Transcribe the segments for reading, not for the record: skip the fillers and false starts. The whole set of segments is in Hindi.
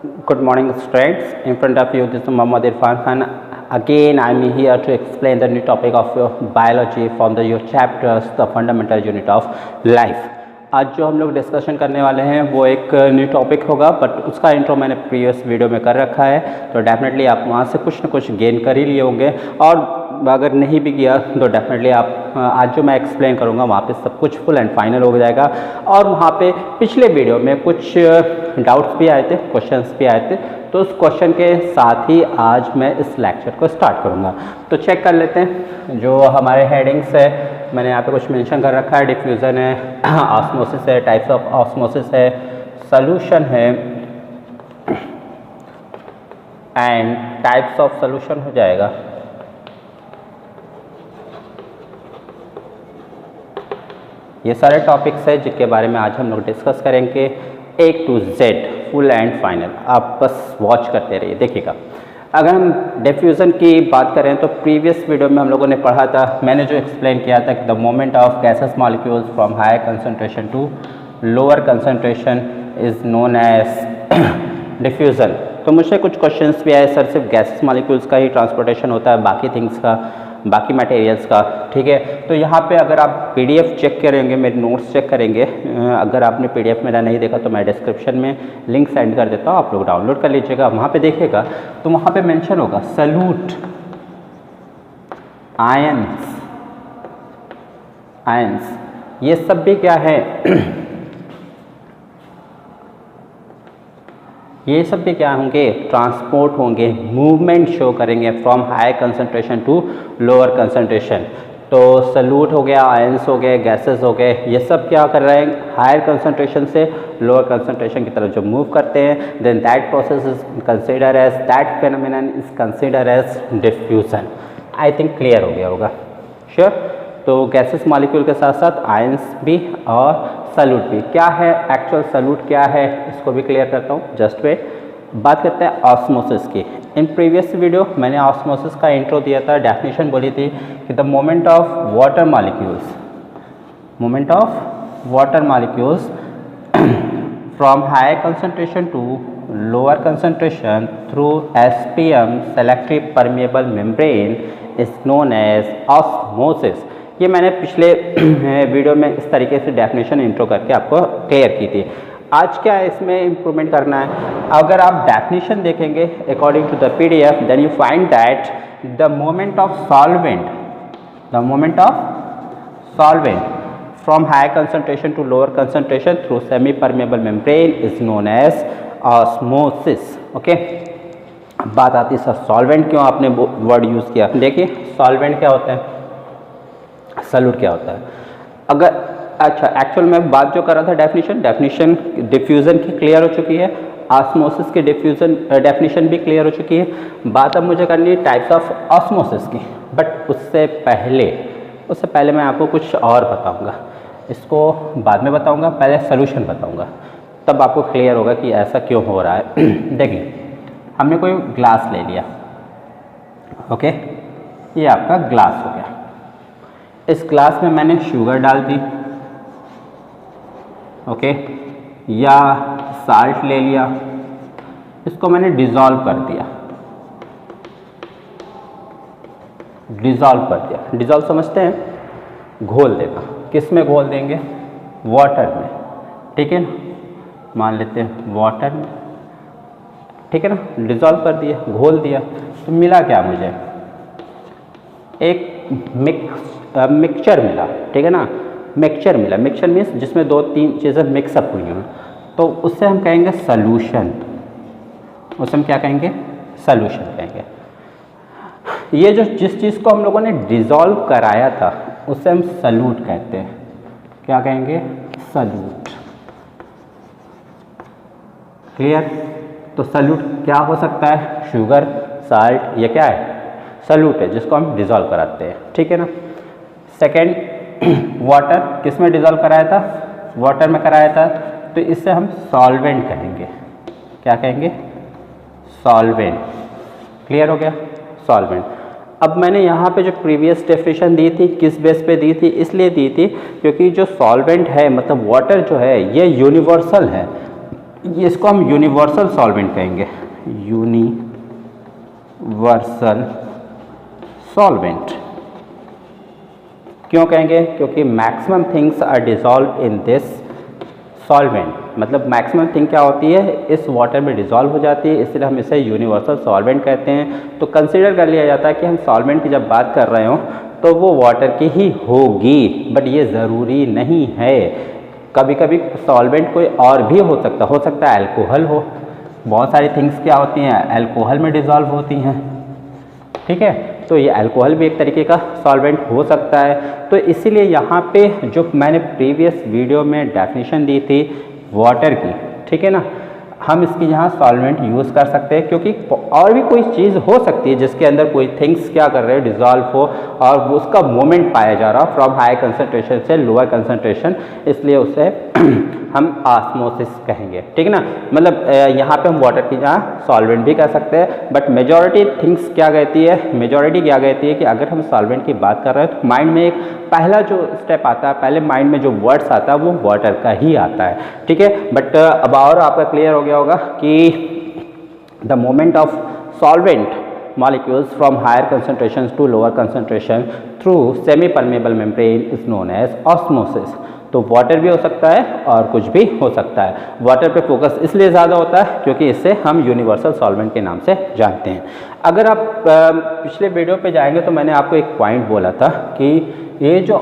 Good morning, students. In front of you, this is Muhammad Irfan Khan. Again, I am here to explain the new topic of your biology from your chapters, the fundamental unit of life. आज जो हम लोग डिस्कशन करने वाले हैं वो एक न्यू टॉपिक होगा, बट उसका इंट्रो मैंने प्रीवियस वीडियो में कर रखा है, तो डेफिनेटली आप वहाँ से कुछ ना कुछ गेन कर ही लिए होंगे। और अगर नहीं भी किया तो डेफिनेटली आप आज जो मैं एक्सप्लेन करूँगा वहाँ पे सब कुछ फुल एंड फाइनल हो जाएगा। और वहाँ पे पिछले वीडियो में कुछ डाउट्स भी आए थे, क्वेश्चंस भी आए थे, तो उस क्वेश्चन के साथ ही आज मैं इस लेक्चर को स्टार्ट करूँगा। तो चेक कर लेते हैं जो हमारे हेडिंग्स है, मैंने यहाँ पे कुछ मेंशन कर रखा है। डिफ्यूज़न है, ऑस्मोसिस है, टाइप्स ऑफ ऑस्मोसिस है, सॉल्यूशन है एंड टाइप्स ऑफ सॉल्यूशन हो जाएगा। ये सारे टॉपिक्स हैं जिनके बारे में आज हम लोग डिस्कस करेंगे A to Z full and final. आप बस वॉच करते रहिए, देखिएगा। अगर हम डिफ्यूज़न की बात करें तो प्रीवियस वीडियो में हम लोगों ने पढ़ा था, मैंने जो एक्सप्लेन किया था कि the movement of gases molecules from higher concentration to lower concentration is known as diffusion. तो मुझसे कुछ क्वेश्चंस भी आए, सर सिर्फ गैसेस मॉलिक्यूल्स का ही ट्रांसपोर्टेशन होता है, बाकी थिंग्स का, बाकी मटेरियल्स का, ठीक है। तो यहाँ पे अगर आप पीडीएफ चेक करेंगे, मेरे नोट्स चेक करेंगे, अगर आपने पीडीएफ मेरा नहीं देखा तो मैं डिस्क्रिप्शन में लिंक सेंड कर देता हूँ, आप लोग डाउनलोड कर लीजिएगा। वहाँ पे देखिएगा तो वहाँ पे मेंशन होगा सॉल्यूट, आयंस, ये सब भी क्या है ये सब भी क्या होंगे, ट्रांसपोर्ट होंगे, मूवमेंट शो करेंगे from high concentration to lower concentration. तो सॉल्यूट हो गया, आयंस हो गए, गैसेस हो गए, ये सब क्या कर रहे हैं, हायर कंसंट्रेशन से लोअर कंसंट्रेशन की तरफ जो मूव करते हैं, then that process is consider as, that phenomenon is consider as diffusion. I think clear हो गया होगा, श्योर। तो गैसेस मॉलिक्यूल के साथ साथ आयंस भी और सॉल्यूट भी। क्या है एक्चुअल सॉल्यूट, क्या है इसको भी क्लियर करता हूँ, जस्ट वेट। बात करते हैं ऑस्मोसिस की। इन प्रीवियस वीडियो मैंने ऑस्मोसिस का इंट्रो दिया था, डेफिनेशन बोली थी कि the moment of water molecules from high concentration to lower concentration through SPM selective permeable membrane is known as osmosis. ये मैंने पिछले वीडियो में इस तरीके से डेफिनेशन इंट्रो करके आपको क्लियर की थी। आज क्या है, इसमें इम्प्रूवमेंट करना है। अगर आप डेफिनेशन देखेंगे according to the PDF, then you find that the moment of solvent from high concentration to lower concentration through semi permeable membrane is known as osmosis. Okay, बात आती है सर सॉल्वेंट क्यों आपने वर्ड यूज़ किया। देखिए सॉल्वेंट क्या होता है, सॉल्यूट क्या होता है। अगर अच्छा, एक्चुअल में बात जो कर रहा था डेफिनेशन डिफ्यूज़न की क्लियर हो चुकी है, ऑस्मोसिस की डेफिनेशन भी क्लियर हो चुकी है। बात अब मुझे करनी है टाइप्स ऑफ ऑस्मोसिस की, बट उससे पहले मैं आपको कुछ और बताऊंगा, इसको बाद में बताऊंगा, पहले सॉल्यूशन बताऊंगा, तब आपको क्लियर होगा कि ऐसा क्यों हो रहा है। देखिए हमने कोई ग्लास ले लिया, ओके, ये आपका ग्लास हो गया। इस ग्लास में मैंने शुगर डाल दी, ओके, या साल्ट ले लिया, इसको मैंने डिज़ोल्व कर दिया। डिज़ोल्व समझते हैं, घोल देना। किस में घोल देंगे, वाटर में, ठीक है ना, मान लेते हैं वाटर में, ठीक है ना। डिज़ोल्व कर दिया, घोल दिया, तो मिला क्या मुझे, एक मिक्सचर मिला, ठीक है ना। मिक्सचर मीन्स जिसमें 2-3 चीज़ें मिक्सअप हुई हैं, तो उससे हम कहेंगे सॉल्यूशन। उससे हम क्या कहेंगे, सॉल्यूशन कहेंगे। ये जो जिस चीज़ को हम लोगों ने डिज़ोल्व कराया था उससे हम सॉल्यूट कहते हैं। क्या कहेंगे, सॉल्यूट। क्लियर। तो सॉल्यूट क्या हो सकता है, शुगर, साल्ट, ये क्या है, सॉल्यूट है जिसको हम डिज़ोल्व कराते हैं, ठीक है ना। सेकेंड, वाटर, किस में डिज़ोल्व कराया था, वाटर में कराया था, तो इससे हम सॉल्वेंट कहेंगे। क्या कहेंगे, सॉल्वेंट। क्लियर हो गया, सॉल्वेंट। अब मैंने यहाँ पे जो प्रीवियस डेफिनेशन दी थी किस बेस पे दी थी, इसलिए दी थी क्योंकि जो सॉल्वेंट है मतलब वाटर जो है ये यूनिवर्सल है। ये इसको हम यूनिवर्सल सॉल्वेंट कहेंगे, यूनिवर्सल सॉल्वेंट। क्यों कहेंगे? क्योंकि maximum things are dissolve in this solvent, मतलब मैक्सिमम थिंग क्या होती है, इस वाटर में डिजॉल्व हो जाती है, इसलिए हम इसे यूनिवर्सल सॉल्वेंट कहते हैं। तो कंसीडर कर लिया जाता है कि हम सॉल्वेंट की जब बात कर रहे हों तो वो वाटर की ही होगी, बट ये ज़रूरी नहीं है। कभी कभी सॉल्वेंट कोई और भी हो सकता है अल्कोहल हो। बहुत सारी थिंग्स क्या होती हैं, अल्कोहल में डिजॉल्व होती हैं, ठीक है। तो ये अल्कोहल भी एक तरीके का सॉल्वेंट हो सकता है। तो इसीलिए यहाँ पे जो मैंने प्रीवियस वीडियो में डेफिनेशन दी थी वाटर की, ठीक है ना, हम इसकी यहाँ सॉल्वेंट यूज़ कर सकते हैं, क्योंकि और भी कोई चीज़ हो सकती है जिसके अंदर कोई थिंग्स क्या कर रहे हैं, डिज़ोल्व हो और उसका मूवमेंट पाया जा रहा हो फ्रॉम हाई कंसनट्रेशन से लोअर कंसनट्रेशन, इसलिए उसे हम ऑस्मोसिस कहेंगे, ठीक है ना। मतलब यहाँ पे हम वाटर की जहाँ सॉल्वेंट भी कर सकते हैं, बट मेजॉरिटी थिंग्स क्या कहती है, मेजॉरिटी क्या कहती है कि अगर हम सॉल्वेंट की बात कर रहे हैं तो माइंड में एक पहला जो स्टेप आता है, पहले माइंड में जो वर्ड्स आता है वो वाटर का ही आता है, ठीक है। बट अब और आपका क्लियर हो गया होगा कि the moment of solvent molecules from higher concentrations to lower concentration through semi-permeable membrane is known as osmosis। तो वाटर भी हो सकता है और कुछ भी हो सकता है। वाटर पे फोकस इसलिए ज़्यादा होता है क्योंकि इससे हम यूनिवर्सल सॉल्वेंट के नाम से जानते हैं। अगर आप पिछले वीडियो पे जाएंगे तो मैंने आपको एक पॉइंट बोला था कि ये जो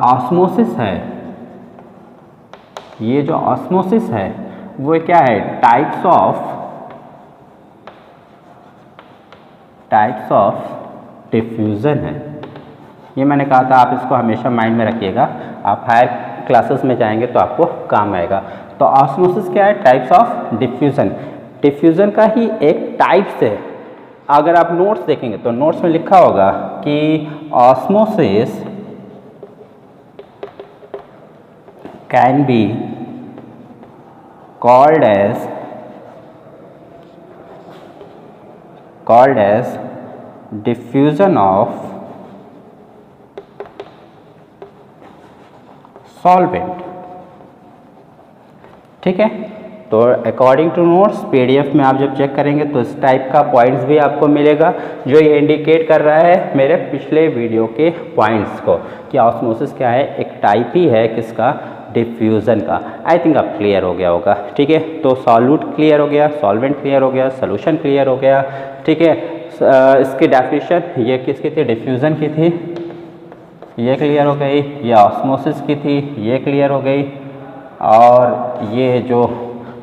ऑस्मोसिस है, ये जो ऑस्मोसिस है वो क्या है, टाइप्स ऑफ डिफ्यूज़न है। ये मैंने कहा था, आप इसको हमेशा माइंड में रखिएगा, आप हायर क्लासेस में जाएंगे तो आपको काम आएगा। तो ऑस्मोसिस क्या है, टाइप्स ऑफ डिफ्यूज़न, डिफ्यूज़न का ही एक टाइप्स है। अगर आप नोट्स देखेंगे तो नोट्स में लिखा होगा कि osmosis can be called as diffusion of solvent, ठीक है। तो अकॉर्डिंग टू नोट्स पीडीएफ में आप जब चेक करेंगे तो इस टाइप का पॉइंट्स भी आपको मिलेगा जो ये इंडिकेट कर रहा है मेरे पिछले वीडियो के पॉइंट्स को कि ऑस्मोसिस क्या है, एक टाइप ही है किसका, डिफ्यूज़न का। आई थिंक अब क्लियर हो गया होगा, ठीक है। तो सॉल्यूट क्लियर हो गया, सॉल्वेंट क्लियर हो गया, सोल्यूशन क्लियर हो गया, ठीक है। इसकी डेफिनेशन ये किसकी थी, डिफ्यूज़न की थी, ये क्लियर हो गई। ये ऑस्मोसिस की थी, ये क्लियर हो गई। और ये जो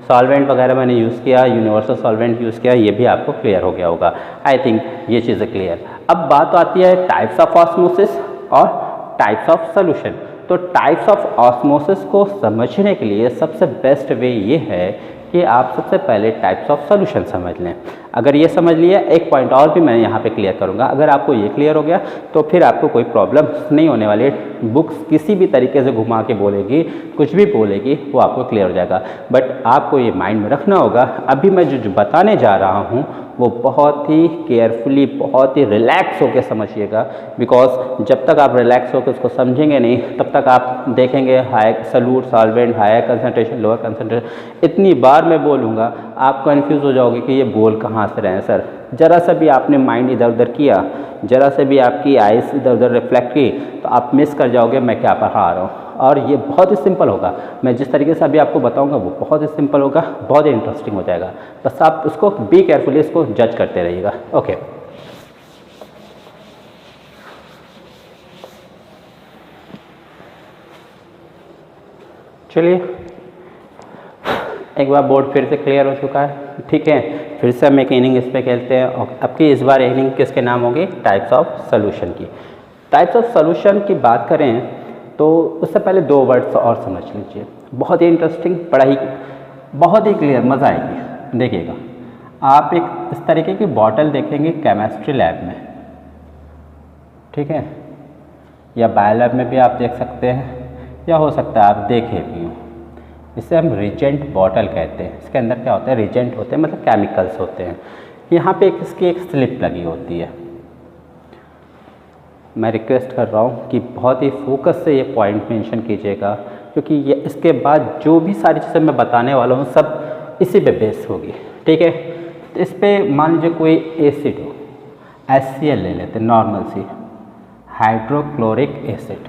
सॉल्वेंट वगैरह मैंने यूज़ किया, यूनिवर्सल सॉल्वेंट यूज़ किया, ये भी आपको क्लियर हो गया होगा। आई थिंक ये चीज़ें क्लियर। अब बात आती है टाइप्स ऑफ ऑस्मोसिस और टाइप्स ऑफ सोल्यूशन। तो टाइप्स ऑफ ऑस्मोसिस को समझने के लिए सबसे बेस्ट वे ये है कि आप सबसे पहले टाइप्स ऑफ सोल्यूशन समझ लें। अगर ये समझ लिया, एक पॉइंट और भी मैं यहाँ पे क्लियर करूँगा, अगर आपको ये क्लियर हो गया तो फिर आपको कोई प्रॉब्लम नहीं होने वाली। बुक्स किसी भी तरीके से घुमा के बोलेगी, कुछ भी बोलेगी, वो आपको क्लियर हो जाएगा। बट आपको ये माइंड में रखना होगा, अभी मैं जो बताने जा रहा हूँ वो बहुत ही केयरफुली, बहुत ही रिलैक्स होकर समझिएगा, बिकॉज जब तक आप रिलैक्स होकर उसको समझेंगे नहीं तब तक आप देखेंगे high solute, solvent, higher concentration, lower concentration, इतनी बार मैं बोलूँगा आप कंफ्यूज हो जाओगे कि ये बोल कहाँ से रहे हैं सर। ज़रा सा भी आपने माइंड इधर उधर किया, ज़रा से भी आपकी आइस इधर उधर रिफ्लेक्ट की तो आप मिस कर जाओगे मैं क्या पढ़ा रहा हूँ। और ये बहुत ही सिंपल होगा, मैं जिस तरीके से अभी आपको बताऊंगा वो बहुत ही सिंपल होगा, बहुत ही इंटरेस्टिंग हो जाएगा। बस आप उसको बी केयरफुली इसको जज करते रहिएगा। ओके, चलिए एक बार बोर्ड फिर से क्लियर हो चुका है, ठीक है। फिर से हम एक इनिंग इस पे खेलते हैं और अब की इस बार इनिंग किसके नाम होगी, टाइप्स ऑफ सोल्यूशन की। टाइप्स ऑफ सोल्यूशन की बात करें तो उससे पहले दो वर्ड्स और समझ लीजिए, बहुत ही इंटरेस्टिंग, पढ़ाई बहुत ही क्लियर, मज़ा आएगी। देखिएगा, आप एक इस तरीके की बॉटल देखेंगे केमिस्ट्री लैब में, ठीक है, या बायो लैब में भी आप देख सकते हैं, या हो सकता है आप देखे भी हों। इसे हम रिजेंट बॉटल कहते हैं। इसके अंदर क्या होता है, रिजेंट होते हैं, मतलब केमिकल्स होते हैं। यहाँ पे इसकी एक स्लिप लगी होती है। मैं रिक्वेस्ट कर रहा हूँ कि बहुत ही फोकस से ये पॉइंट मेंशन कीजिएगा क्योंकि ये इसके बाद जो भी सारी चीज़ें मैं बताने वाला हूँ सब इसी पे बेस होगी, ठीक है। तो इस पर मान लीजिए कोई एसिड हो, HCl ले लेते हैं, नॉर्मल सी हाइड्रोक्लोरिक एसिड,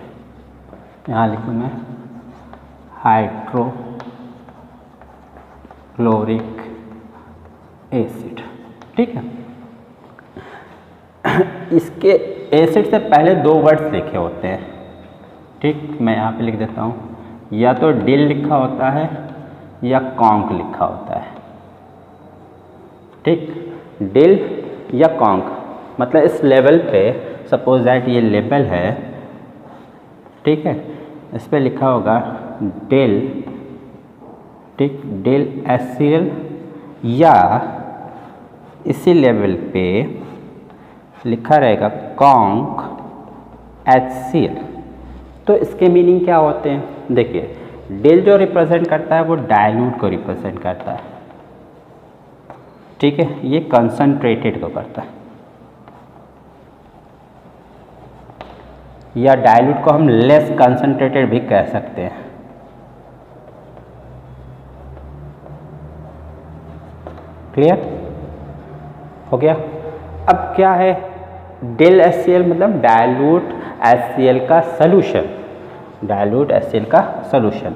यहाँ लिखूँ मैं हाइड्रोक्लोरिक एसिड, ठीक है। इसके एसिड से पहले 2 वर्ड्स लिखे होते हैं, ठीक, मैं यहाँ पे लिख देता हूँ, या तो डिल लिखा होता है या कॉन्क लिखा होता है, ठीक, डिल या कॉन्क, मतलब इस लेवल पे सपोज दैट ये लेवल है, ठीक है, इस पे लिखा होगा डिल, ठीक, डिल HCl, या इसी लेवल पे लिखा रहेगा कॉन्क HCl। तो इसके मीनिंग क्या होते हैं, देखिए डिल जो रिप्रेजेंट करता है वो डाइल्यूट को रिप्रेजेंट करता है, ठीक है, ये कंसंट्रेटेड को करता है, या डाइल्यूट को हम लेस कंसंट्रेटेड भी कह सकते हैं, क्लियर हो गया। अब क्या है डिल HCl, मतलब डाइल्यूट HCl का सॉल्यूशन, डाइल्यूट HCl का सॉल्यूशन।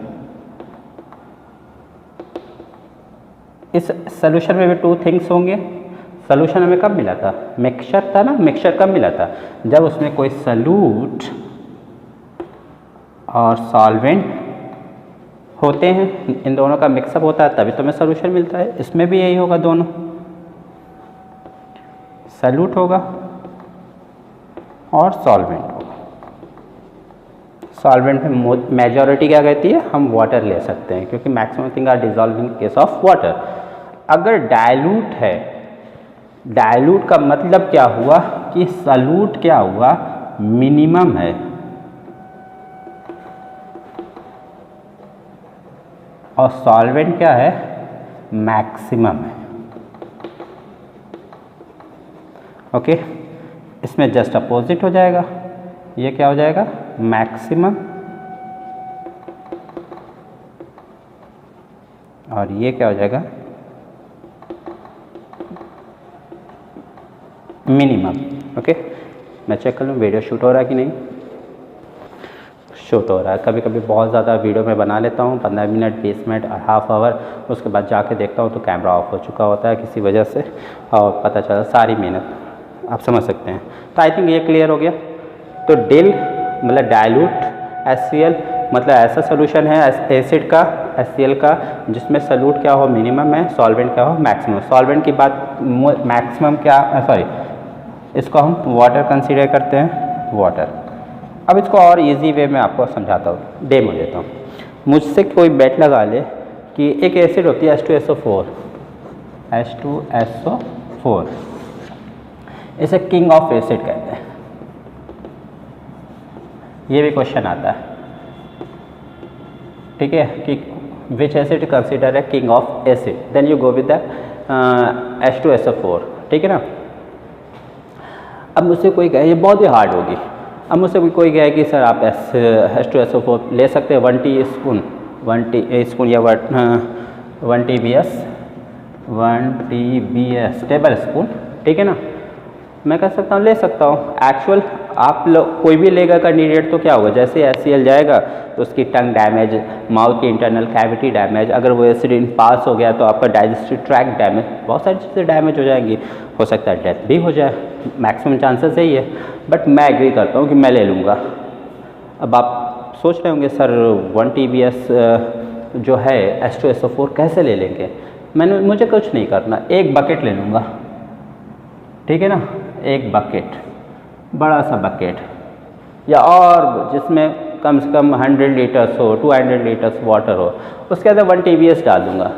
इस सॉल्यूशन में भी 2 थिंग्स होंगे। सॉल्यूशन हमें कब मिला था, मिक्सचर था ना, मिक्सचर कब मिला था, जब उसमें कोई सॉल्यूट और सॉल्वेंट होते हैं, इन दोनों का मिक्सअप होता है तभी तो हमें सॉल्यूशन मिलता है। इसमें भी यही होगा, दोनों सॉल्यूट होगा और सॉल्वेंट होगा। सॉल्वेंट में मेजॉरिटी क्या कहती है, हम वाटर ले सकते हैं, क्योंकि maximum thing are dissolve in case of water. अगर डाइल्यूट है, डाइल्यूट का मतलब क्या हुआ कि सॉल्यूट क्या हुआ, मिनिमम है, और सॉल्वेंट क्या है, मैक्सिमम है, ओके। इसमें जस्ट अपोजिट हो जाएगा, ये क्या हो जाएगा, मैक्सिमम, और ये क्या हो जाएगा, मिनिमम, ओके। मैं चेक कर लूँ वीडियो शूट हो रहा है कि नहीं, शूट हो रहा है। कभी कभी बहुत ज़्यादा वीडियो में बना लेता हूँ, 15 मिनट 20 मिनट और हाफ आवर, उसके बाद जाके देखता हूँ तो कैमरा ऑफ हो चुका होता है किसी वजह से, और पता चला सारी मेहनत, आप समझ सकते हैं। तो आई थिंक ये क्लियर हो गया। तो डिल मतलब डाइल्यूट HCl, मतलब ऐसा सोल्यूशन है एसिड का HCl का जिसमें सॉल्यूट क्या हो, मिनिमम है, सॉल्वेंट क्या हो, मैक्सिमम। सॉल्वेंट की बात मैक्सिमम क्या, सॉरी, इसको हम वाटर कंसीडर करते हैं, वाटर। अब इसको और इजी वे में आपको समझाता हूँ, डेमो देता हूँ। मुझसे कोई बेट लगा ले कि एक एसिड होती है H2SO4, H2SO4, इसे किंग ऑफ एसिड कहते हैं। ये भी क्वेश्चन आता है, ठीक है, कि विच एसिड कंसीडर है king of acid, then you go with the H2SO4, ठीक है ना। अब मुझसे कोई कहे, ये बहुत ही हार्ड होगी, अब मुझसे कोई कहे कि सर आप H2SO4 ले सकते हैं 1 टीस्पून, 1 टीस्पून या 1 TBS टेबल स्पून, ठीक है ना। मैं कह सकता हूँ ले सकता हूँ। एक्चुअल आप लोग कोई भी लेगा कैंडिडेट तो क्या होगा, जैसे HCl जाएगा तो उसकी टंग डैमेज, माउथ की इंटरनल कैविटी डैमेज, अगर वो एसिड पास हो गया तो आपका डाइजेस्टिव ट्रैक्ट डैमेज, बहुत सारी चीज़ें डैमेज हो जाएंगी, हो सकता है डेथ भी हो जाए, मैक्सिमम चांसेस यही है। बट मैं एग्री करता हूँ कि मैं ले लूँगा। अब आप सोच रहे होंगे सर 1 TBS जो है H2SO4 कैसे ले लेंगे, मुझे कुछ नहीं करना, एक बकेट ले लूँगा, ठीक है ना, एक बकेट, बड़ा सा बकेट, या और जिसमें कम से कम 100 लीटर्स हो, 200 लीटर्स वाटर हो, उसके अंदर 1 TBS डाल दूँगा।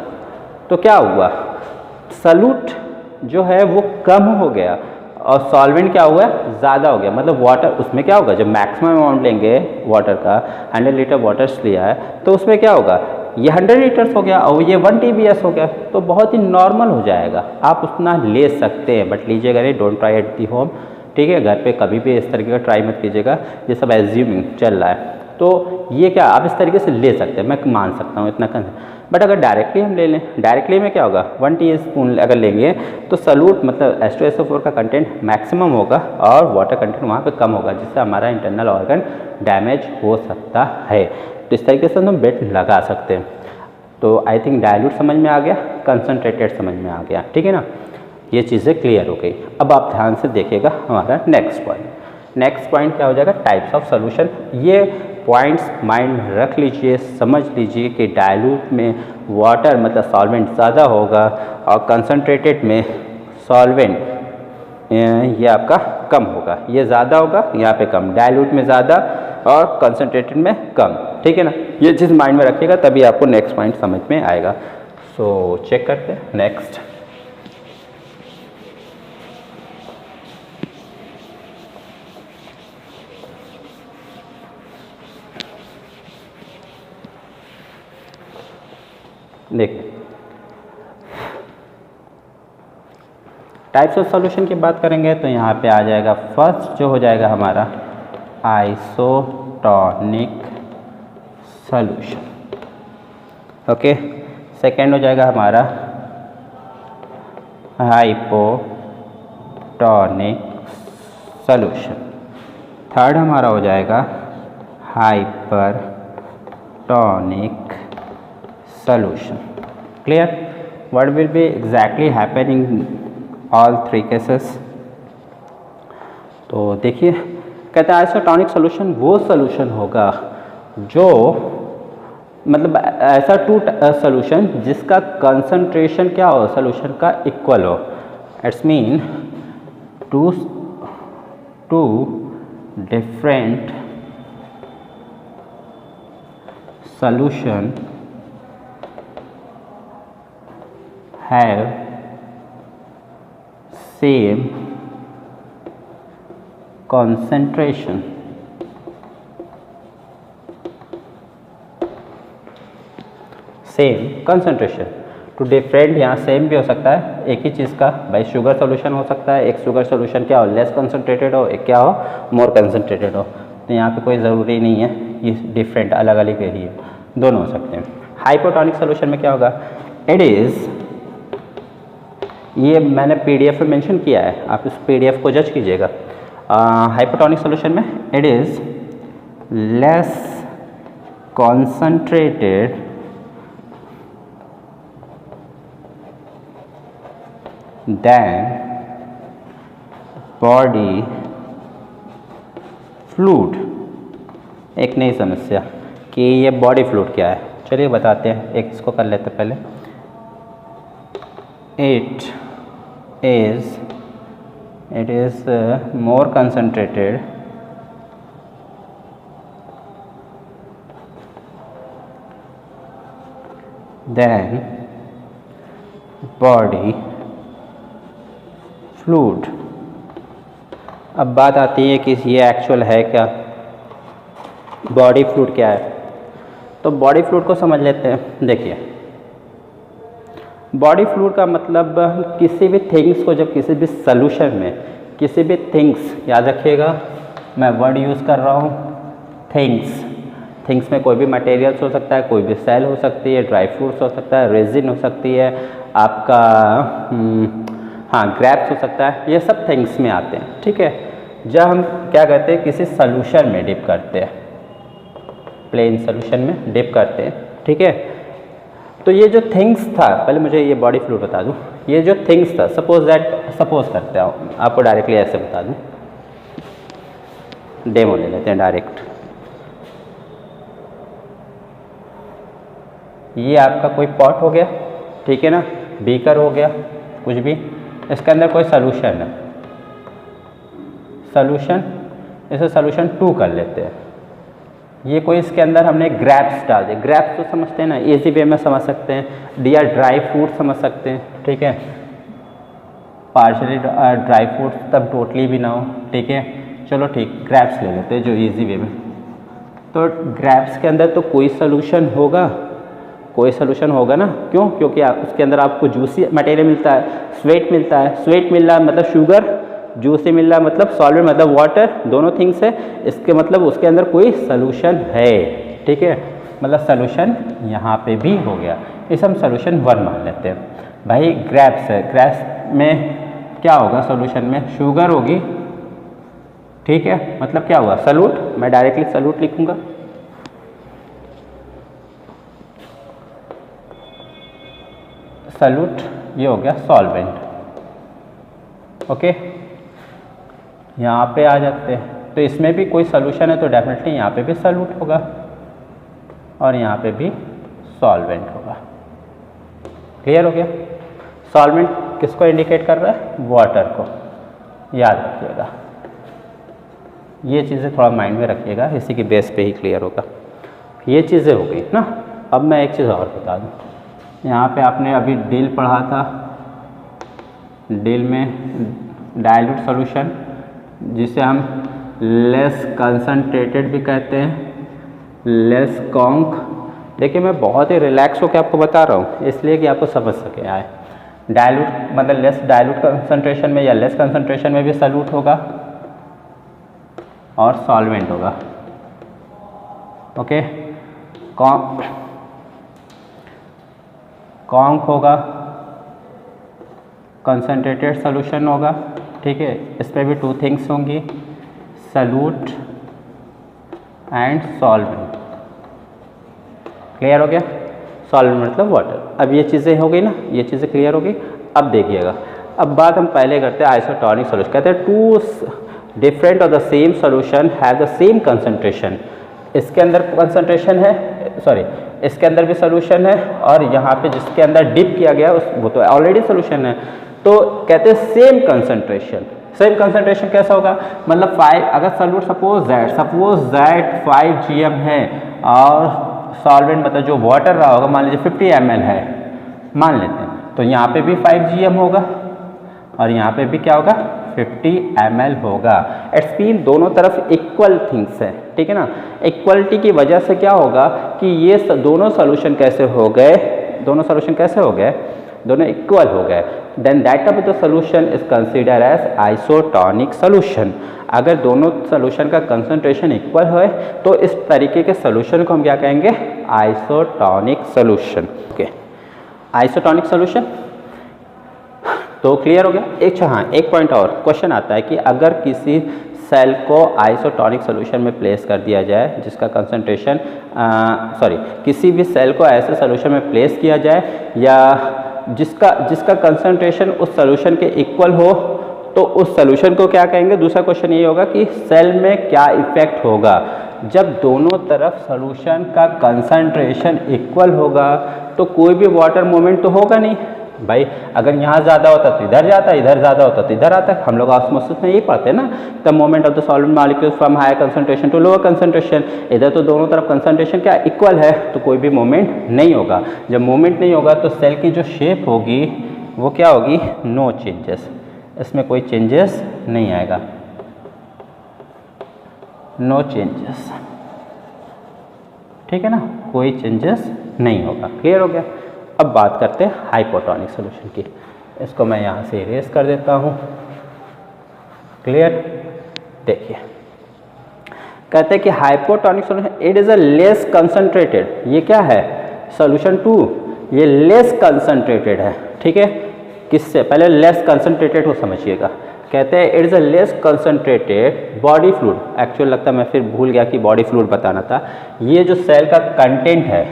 तो क्या हुआ, सॉल्यूट जो है वो कम हो गया और सॉल्वेंट क्या हुआ, ज़्यादा हो गया। मतलब वाटर उसमें क्या होगा, जब मैक्सिमम अमाउंट लेंगे वाटर का, 100 लीटर वाटर्स लिया है तो उसमें क्या होगा, ये 100 लीटर्स हो गया और ये 1 TBS हो गया, तो बहुत ही नॉर्मल हो जाएगा। आप उतना ले सकते हैं, बट लीजिएगा नहीं, don't try at the home, ठीक है। घर पे कभी भी इस तरीके का ट्राई मत कीजिएगा, ये सब एज्यूमिंग चल रहा है। तो ये क्या आप इस तरीके से ले सकते हैं, मैं मान सकता हूँ इतना कर। बट अगर डायरेक्टली हम ले लें, डायरेक्टली में क्या होगा, 1 टीस्पून अगर लेंगे तो सॉल्यूट मतलब H2SO4 का कंटेंट मैक्सिमम होगा और वाटर कंटेंट वहाँ पे कम होगा, जिससे हमारा इंटरनल ऑर्गन डैमेज हो सकता है। तो इस तरीके से हम बेट लगा सकते हैं। तो आई थिंक डायल्यूट समझ में आ गया, कंसनट्रेटेड समझ में आ गया, ठीक है ना, ये चीज़ें क्लियर हो गई। अब आप ध्यान से देखिएगा हमारा नेक्स्ट पॉइंट। नेक्स्ट पॉइंट क्या हो जाएगा, टाइप्स ऑफ सॉल्यूशन। ये पॉइंट्स माइंड में रख लीजिए, समझ लीजिए कि डायल्यूट में वाटर मतलब सॉल्वेंट ज़्यादा होगा और कंसनट्रेटेड में सॉल्वेंट ये आपका कम होगा, ये ज़्यादा होगा यहाँ पे कम, डायल्यूट में ज़्यादा और कंसनट्रेटेड में कम, ठीक है ना। ये चीज़ माइंड में रखिएगा तभी आपको नेक्स्ट पॉइंट समझ में आएगा। सो चेक करते हैं नेक्स्ट। देखिए टाइप्स ऑफ सॉल्यूशन की बात करेंगे तो यहाँ पे आ जाएगा फर्स्ट जो हो जाएगा हमारा आइसोटोनिक सॉल्यूशन, ओके। सेकेंड हो जाएगा हमारा हाइपोटोनिक सॉल्यूशन। थर्ड हमारा हो जाएगा hypertonic solution. Clear? What will be exactly happening all three cases? तो देखिए कहते हैं आइसोटोनिक सॉल्यूशन वो सॉल्यूशन होगा जो मतलब ऐसा टू सॉल्यूशन जिसका कंसंट्रेशन क्या हो सॉल्यूशन का इक्वल हो। It's mean two different solution have same concentration, same concentration. Two different यहाँ सेम भी हो सकता है एक ही चीज़ का, भाई शुगर सॉल्यूशन हो सकता है, एक शुगर सॉल्यूशन क्या हो लेस कंसंट्रेटेड हो, एक क्या हो मोर कंसंट्रेटेड हो। तो यहाँ पे कोई ज़रूरी नहीं है ये डिफरेंट अलग अलग ही है, दोनों हो सकते हैं। हाइपोटोनिक सॉल्यूशन में क्या होगा, इट इज़, ये मैंने PDF में मेंशन किया है, आप इस PDF को जज कीजिएगा। हाइपोटोनिक सॉल्यूशन में it is less concentrated than body fluid. एक नई समस्या कि ये बॉडी फ्लूइड क्या है, चलिए बताते हैं, एक इसको कर लेते हैं पहले। it is more concentrated than body fluid। अब बात आती है कि ये एक्चुअल है क्या, बॉडी फ्लूइड क्या है। तो बॉडी फ्लूइड को समझ लेते हैं। देखिए बॉडी फ्लूइड का मतलब किसी भी थिंग्स को, जब किसी भी सॉल्यूशन में किसी भी थिंग्स, याद रखिएगा मैं वर्ड यूज़ कर रहा हूँ थिंग्स, थिंग्स में कोई भी मटेरियल्स हो सकता है, कोई भी सेल हो सकती है, ड्राई फ्रूट्स हो सकता है, रेजिन हो सकती है, आपका हाँ ग्रैप्स हो सकता है, ये सब थिंग्स में आते हैं, ठीक है। जब हम क्या करते हैं किसी सॉल्यूशन में डिप करते हैं, प्लेन सॉल्यूशन में डिप करते हैं, ठीक है। तो ये जो थिंग्स था, पहले मुझे ये बॉडी फ्लूइड बता दूं, ये जो थिंग्स था, सपोज करते हैं आपको डायरेक्टली ऐसे बता दूं, डेमो ले लेते हैं डायरेक्ट। ये आपका कोई पॉट हो गया, ठीक है ना, बीकर हो गया, कुछ भी, इसके अंदर कोई सॉल्यूशन है, सॉल्यूशन, इसे सॉल्यूशन 2 कर लेते हैं। ये कोई इसके अंदर हमने ग्रैप्स डाल दिए, ग्रैप्स तो समझते हैं ना, इजी वे में समझ सकते हैं, या ड्राई फ्रूट समझ सकते हैं, ठीक है, पार्शली ड्राई फ्रूट तब टोटली भी ना हो, ठीक है। चलो ठीक, ग्रैप्स ले लेते हैं जो इजी वे में। तो ग्रैप्स के अंदर तो कोई सोल्यूशन होगा, कोई सोल्यूशन होगा ना, क्यों? क्योंकि उसके अंदर आपको जूसी मटेरियल मिलता है, स्वेट मिलता है, स्वेट मिल रहा है मतलब शुगर जूसी मिल रहा है मतलब सॉल्वेंट मतलब वाटर, दोनों थिंग्स है, इसके मतलब उसके अंदर कोई सोल्यूशन है, ठीक है, मतलब सोल्यूशन यहाँ पे भी हो गया, इसे हम सोल्यूशन 1 मान लेते हैं। भाई ग्रेप्स है, ग्रेप्स में क्या होगा सोल्यूशन में, शुगर होगी, ठीक है, मतलब क्या हुआ सॉल्यूट, मैं डायरेक्टली सॉल्यूट लिखूंगा, सॉल्यूट ये हो गया सॉल्वेंट, ओके। यहाँ पे आ जाते हैं, तो इसमें भी कोई सोल्यूशन है तो डेफिनेटली यहाँ पे भी सॉल्यूट होगा और यहाँ पे भी सॉल्वेंट होगा। क्लियर हो गया। सॉल्वेंट किसको इंडिकेट कर रहा है, वाटर को, याद रखिएगा, ये चीज़ें थोड़ा माइंड में रखिएगा, इसी की बेस पे ही क्लियर होगा। ये चीज़ें हो गई ना। अब मैं एक चीज़ और बता दूँ, यहाँ पे आपने अभी डील पढ़ा था, डील में डाइल्यूट सॉल्यूशन जिसे हम लेस कंसंट्रेटेड भी कहते हैं, लेस कॉन्क। देखिए मैं बहुत ही रिलैक्स होकर आपको बता रहा हूँ इसलिए कि आपको समझ सके आए। डाइल्यूट मतलब लेस डाइल्यूट कंसंट्रेशन में या लेस कंसंट्रेशन में भी सॉल्यूट होगा और सॉल्वेंट होगा, ओके। कॉन्क होगा, कंसंट्रेटेड सॉल्यूशन होगा, ठीक है, इसमें भी 2 थिंग्स होंगी, सॉल्यूट एंड सॉल्वेंट। क्लियर हो गया। सॉल्वेंट मतलब वाटर। अब ये चीज़ें हो गई ना, ये चीज़ें क्लियर हो गई। अब देखिएगा, अब बात हम पहले करते हैं आइसोटोनिक सॉल्यूशन। कहते हैं 2 डिफरेंट और the same solution have the same concentration. इसके अंदर कंसंट्रेशन है, सॉरी इसके अंदर भी सॉल्यूशन है और यहाँ पे जिसके अंदर डिप किया गया वो तो ऑलरेडी सॉल्यूशन है। तो कहते हैं सेम कंसंट्रेशन। सेम कंसंट्रेशन कैसा होगा, मतलब 5, अगर सॉल्यूट सपोज दैट 5 GM है और सॉल्वेंट मतलब जो वाटर रहा होगा मान लीजिए 50 ml है, मान लेते हैं, तो यहाँ पे भी 5 GM होगा और यहाँ पे भी क्या होगा 50 ml होगा। इट्स मीन दोनों तरफ इक्वल थिंग्स है, ठीक है ना। इक्वलिटी की वजह से क्या होगा कि ये दोनों सॉल्यूशन कैसे हो गए, दोनों सॉल्यूशन कैसे हो गए, दोनों इक्वल हो गए। Then that of the solution is consider as isotonic solution. अगर दोनों सॉल्यूशन का कंसंट्रेशन इक्वल है तो इस तरीके के सॉल्यूशन को हम क्या कहेंगे, isotonic solution, okay. Isotonic solution तो क्लियर हो गया। एक पॉइंट और क्वेश्चन आता है कि अगर किसी सेल को आइसोटोनिक सॉल्यूशन में प्लेस कर दिया जाए जिसका कंसंट्रेशन किसी भी सेल को ऐसे सॉल्यूशन में प्लेस किया जाए या जिसका कंसंट्रेशन उस सॉल्यूशन के इक्वल हो तो उस सॉल्यूशन को क्या कहेंगे। दूसरा क्वेश्चन ये होगा कि सेल में क्या इफेक्ट होगा जब दोनों तरफ सॉल्यूशन का कंसंट्रेशन इक्वल होगा। तो कोई भी वाटर मूवमेंट तो होगा नहीं भाई, अगर यहाँ ज़्यादा होता तो इधर जाता, इधर ज़्यादा होता तो इधर आता। हम लोग ऑस्मोसिस में यही पढ़ते हैं ना, the movement of the solvent molecules from higher concentration to lower concentration. इधर तो दोनों तरफ कंसंट्रेशन क्या इक्वल है तो कोई भी मूवमेंट नहीं होगा। जब मूवमेंट नहीं होगा तो सेल की जो शेप होगी वो क्या होगी, नो चेंजेस, इसमें कोई चेंजेस नहीं आएगा, नो चेंजेस, ठीक है ना, कोई चेंजेस नहीं होगा। क्लियर हो गया। अब बात करते हैं हाइपोटोनिक सॉल्यूशन की। इसको मैं यहाँ से इरेज कर देता हूँ। क्लियर। देखिए कहते हैं कि hypotonic solution it is a less concentrated. ये क्या है, सॉल्यूशन 2 ये लेस कंसंट्रेटेड है, ठीक है। किससे, पहले लेस कंसंट्रेटेड को समझिएगा। कहते हैं it is a less concentrated body fluid. Actual लगता है मैं फिर भूल गया कि बॉडी फ्लूइड बताना था। ये जो सेल का कंटेंट है,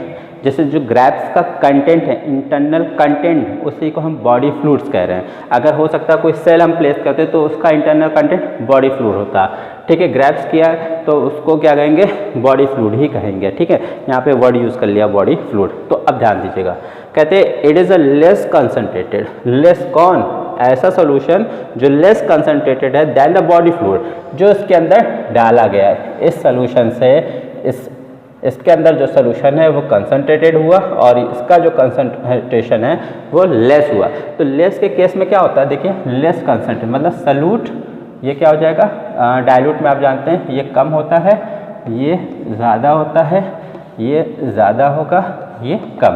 जैसे जो ग्रेप्स का कंटेंट है, इंटरनल कंटेंट, उसी को हम बॉडी फ्लूइड्स कह रहे हैं। अगर हो सकता है कोई सेल हम प्लेस करते हैं तो उसका इंटरनल कंटेंट बॉडी फ्लूइड होता है, ठीक है। ग्रेप्स किया तो उसको क्या कहेंगे, बॉडी फ्लूइड ही कहेंगे, ठीक है। यहाँ पे वर्ड यूज़ कर लिया बॉडी फ्लूइड। तो अब ध्यान दीजिएगा, कहते हैं it is a less concentrated. Less कौन, ऐसा सॉल्यूशन जो लेस कंसंट्रेटेड है देन द बॉडी फ्लूइड, जो इसके अंदर डाला गया है। इस सॉल्यूशन से इसके अंदर जो सॉल्यूशन है वो कंसंट्रेटेड हुआ और इसका जो कंसंट्रेशन है वो लेस हुआ। तो लेस के केस में क्या होता है, देखिए लेस कंसंट्रेट मतलब सॉल्यूट ये क्या हो जाएगा, डाइल्यूट में आप जानते हैं ये कम होता है, ये ज़्यादा होता है, ये ज़्यादा होगा, ये कम।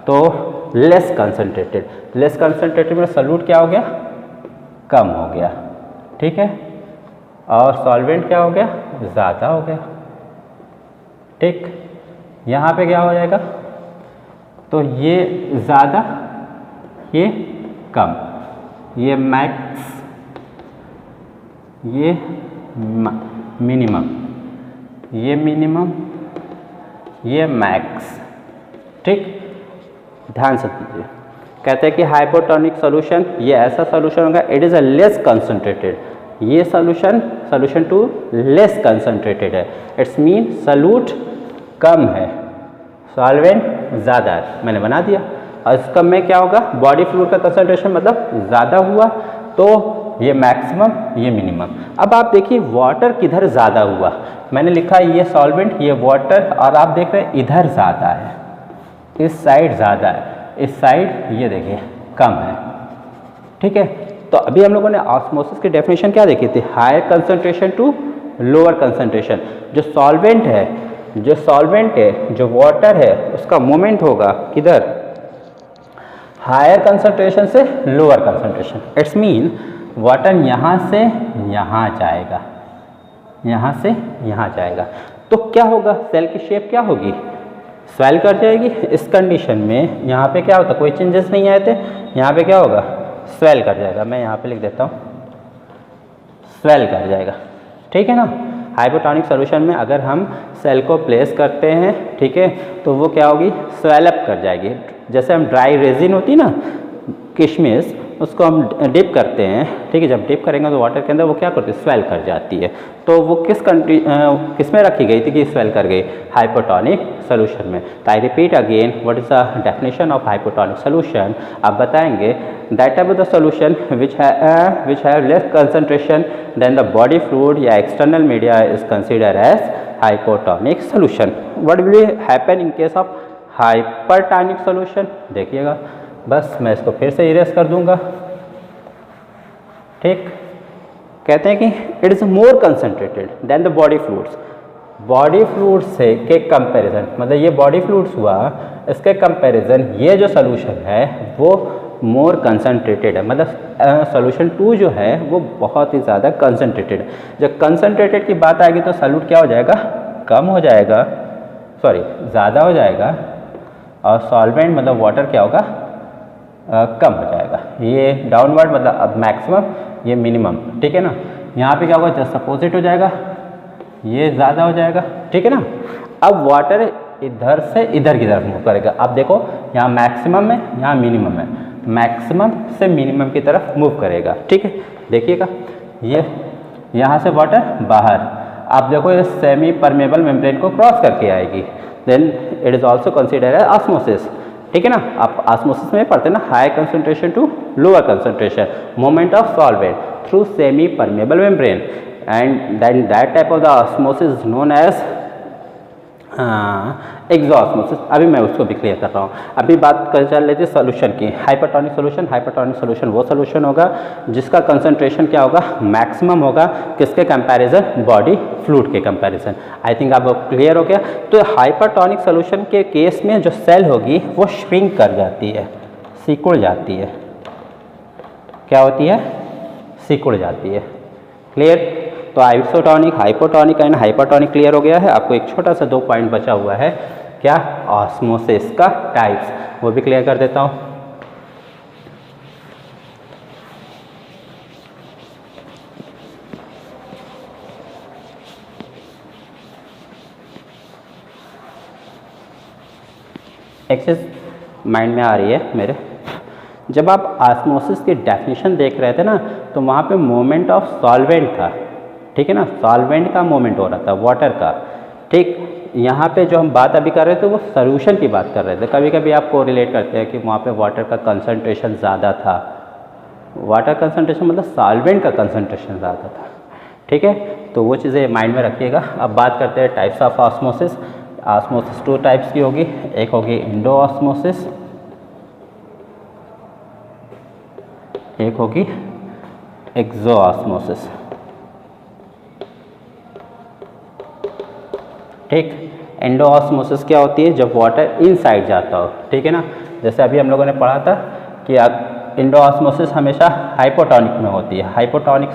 तो लेस कंसंट्रेटेड में सॉल्यूट क्या हो गया, कम हो गया, ठीक है, और सॉल्वेंट क्या हो गया, ज़्यादा हो गया। ठीक, यहाँ पे क्या हो जाएगा, तो ये ज़्यादा, ये कम, ये मैक्स, ये मिनिमम, ये मिनिमम, ये मैक्स। ठीक, ध्यान से दीजिए, कहते हैं कि हाइपोटोनिक सॉल्यूशन ये ऐसा सॉल्यूशन होगा, it is a less concentrated, ये सॉल्यूशन टू लेस कंसंट्रेटेड है, इट्स मीन सॉल्यूट कम है, सॉल्वेंट ज़्यादा है, मैंने बना दिया। और इसका में क्या होगा, बॉडी फ्लूइड का कंसंट्रेशन मतलब ज़्यादा हुआ, तो ये मैक्सिमम, ये मिनिमम। अब आप देखिए वाटर किधर ज़्यादा हुआ, मैंने लिखा ये सॉल्वेंट, ये वाटर, और आप देख रहे हैं इधर ज़्यादा है, इस साइड ज़्यादा है, इस साइड ये देखिए कम है। ठीक है, तो अभी हम लोगों ने ऑस्मोसिस की डेफिनेशन क्या देखी थी, higher concentration to lower concentration. जो सॉल्वेंट है, जो वाटर है, उसका मूवमेंट होगा किधर, हायर कंसंट्रेशन से lower concentration. It's mean water यहाँ से यहाँ जाएगा, यहाँ से यहाँ जाएगा, तो क्या होगा, सेल की शेप क्या होगी, स्वेल कर जाएगी। इस कंडीशन में यहाँ पे क्या होता, कोई चेंजेस नहीं आए थे, यहाँ पे क्या होगा, स्वेल कर जाएगा। मैं यहाँ पे लिख देता हूँ, स्वेल कर जाएगा। ठीक है ना, हाइपोटोनिक सॉल्यूशन में अगर हम सेल को प्लेस करते हैं, ठीक है, तो वो क्या होगी, स्वेल अप कर जाएगी। जैसे हम ड्राई रेजिन होती ना, किशमिश, उसको हम डिप करते हैं, ठीक है, जब डिप करेंगे तो वाटर के अंदर वो क्या करती है, स्वेल कर जाती है। तो वो किस में रखी गई थी कि स्वेल कर गई, हाइपोटोनिक सॉल्यूशन में। तो I repeat again, what is the definition of hypotonic solution. आप बताएंगे, that type of the solution which have less concentration than the body fluid या external media is consider as hypotonic solution. What will happen in case of hypertonic solution, देखिएगा, बस मैं इसको फिर से इरेज कर दूंगा। ठीक, कहते हैं कि it is more concentrated than the body fluids. Body fluids से के कंपैरिजन, मतलब ये बॉडी फ्लूइड्स हुआ, इसके कंपैरिजन ये जो सॉल्यूशन है वो मोर कंसंट्रेटेड है, मतलब सॉल्यूशन 2 जो है वो बहुत ही ज़्यादा कंसंट्रेटेड है। जब कंसंट्रेटेड की बात आएगी तो सॉल्यूट क्या हो जाएगा, कम हो जाएगा, सॉरी ज़्यादा हो जाएगा, और सॉल्वेंट मतलब वाटर क्या होगा, कम हो जाएगा। ये डाउनवर्ड मतलब अब मैक्सिमम, ये मिनिमम। ठीक है ना, यहाँ पे क्या होगा, जस्ट अपोजिट हो जाएगा, ये ज़्यादा हो जाएगा। ठीक है ना, अब वाटर इधर से इधर की तरफ मूव करेगा। अब देखो यहाँ मैक्सिमम है, यहाँ मिनिमम है, मैक्सिमम से मिनिमम की तरफ मूव करेगा। ठीक है, देखिएगा, ये यहाँ से वाटर बाहर, आप देखो ये सेमी परमेबल मेम्ब्रेन को क्रॉस करके आएगी, then it is also consider as osmosis. ठीक है ना, आप ऑस्मोसिस में पढ़ते हैं ना, high concentration to lower concentration, movement of solvent through semi permeable membrane, and then that type of the osmosis is known as exosmosis. अभी मैं उसको भी क्लियर कर रहा हूँ। अभी बात कर चल रही थी सोल्यूशन की, हाइपरटोनिक सोल्यूशन। हाइपरटोनिक सोल्यूशन वो सोल्यूशन होगा जिसका कंसंट्रेशन क्या होगा, मैक्सिमम होगा, किसके कंपैरिजन, बॉडी फ्लूइड के कंपैरिजन। आई थिंक आपको क्लियर हो गया। तो हाइपरटोनिक सोल्यूशन के केस में जो सेल होगी वो श्रिंक कर जाती है, सिकुड़ जाती है। क्या होती है, सिकुड़ जाती है। क्लियर। तो isotonic, hypotonic and hypertonic clear हो गया है। आपको एक छोटा सा 2 पॉइंट बचा हुआ है, क्या, ऑस्मोसिस का टाइप्स, वो भी क्लियर कर देता हूँ। एक चीज़ माइंड में आ रही है मेरे, जब आप ऑस्मोसिस की डेफिनेशन देख रहे थे ना, तो वहाँ पे मोमेंट ऑफ सॉल्वेंट था। ठीक है ना, सॉल्वेंट का मूवमेंट हो रहा था, वाटर का। ठीक, यहाँ पे जो हम बात अभी कर रहे थे वो सोल्यूशन की बात कर रहे थे। कभी कभी आपको रिलेट करते हैं कि वहाँ पे वाटर का कंसंट्रेशन ज़्यादा था, वाटर कंसंट्रेशन मतलब सॉल्वेंट का कंसंट्रेशन ज़्यादा था। ठीक है, तो वो चीज़ें माइंड में रखिएगा। अब बात करते हैं types of osmosis. Osmosis 2 types की होगी, एक होगी इंडो ऑस्मोसिस, एक होगी एक्सो ऑस्मोसिस। ठीक, एंडो ऑस्मोसिस क्या होती है, जब वाटर इनसाइड जाता हो। ठीक है ना, जैसे अभी हम लोगों ने पढ़ा था कि इंडोऑस्मोसिस हमेशा हाइपोटोनिक में होती है। हाइपोटोनिक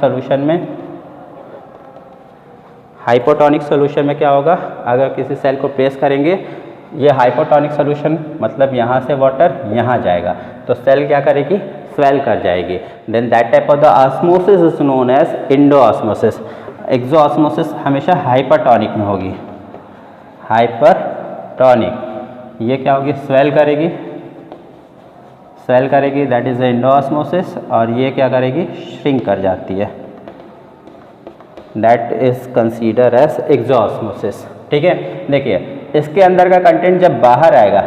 सोल्यूशन में क्या होगा, अगर किसी सेल को प्लेस करेंगे, ये हाइपोटोनिक सोल्यूशन मतलब यहाँ से वाटर यहाँ जाएगा तो सेल क्या करेगी, स्वेल कर जाएगी। Then that type of the osmosis is known as endosmosis. Exosmosis हमेशा हाइपरटोनिक में होगी, हाइपरटोनिक। ये क्या होगी, स्वेल करेगी, दैट इज इंडोऑस्मोसिस। और ये क्या करेगी, श्रिंक कर जाती है, दैट इज कंसीडर एज एक्सोऑस्मोसिस। ठीक है, देखिए इसके अंदर का कंटेंट जब बाहर आएगा,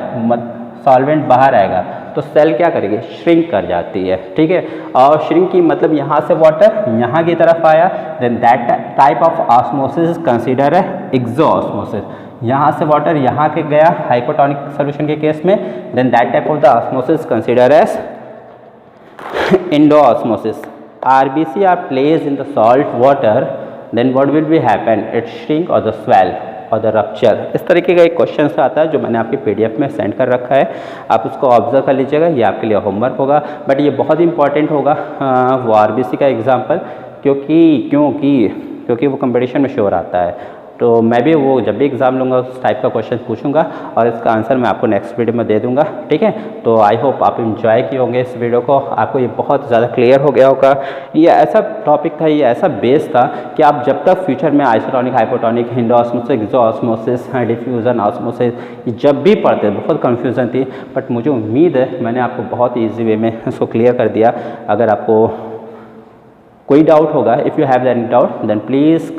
सॉल्वेंट बाहर आएगा तो सेल क्या करेगी, श्रिंक कर जाती है। ठीक है, और श्रिंक की मतलब यहाँ से वाटर यहाँ की तरफ आया, then that type of osmosis is consider है एक्सोऑस्मोसिस। यहाँ से वाटर यहाँ के गया हाइपोटोनिक सोल्यूशन के केस में, then that type of the osmosis consider as endosmosis. RBC are placed in the salt water, then what will be happen, it shrink or the swell और द रप्चर। इस तरीके का एक क्वेश्चन आता है जो मैंने आपकी PDF में सेंड कर रखा है, आप उसको ऑब्जर्व कर लीजिएगा, ये आपके लिए होमवर्क होगा। बट ये बहुत इंपॉर्टेंट होगा वो RBC का एग्जाम्पल, क्योंकि वो कंपटीशन में श्योर आता है। तो मैं भी वो जब भी एग्ज़ाम लूँगा उस टाइप का क्वेश्चन पूछूंगा और इसका आंसर मैं आपको नेक्स्ट वीडियो में दे दूंगा। ठीक है, तो आई होप आप एंजॉय किए होंगे इस वीडियो को, आपको ये बहुत ज़्यादा क्लियर हो गया होगा। ये ऐसा टॉपिक था, ये ऐसा बेस था कि आप जब तक फ्यूचर में आइसोटोनिक, हाइपोटोनिक, इंडोऑस्मोसिस, एक्सोऑस्मोसिस, डिफ्यूज़न, ऑस्मोसिस जब भी पढ़ते बहुत कन्फ्यूज़न थी, बट मुझे उम्मीद है मैंने आपको बहुत ईजी वे में इसको क्लियर कर दिया। अगर आपको कोई डाउट होगा, if you have any doubt then please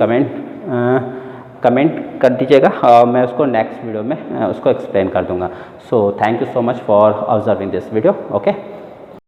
comment कर दीजिएगा और मैं उसको नेक्स्ट वीडियो में उसको एक्सप्लेन कर दूंगा। So thank you so much for observing this video. Okay.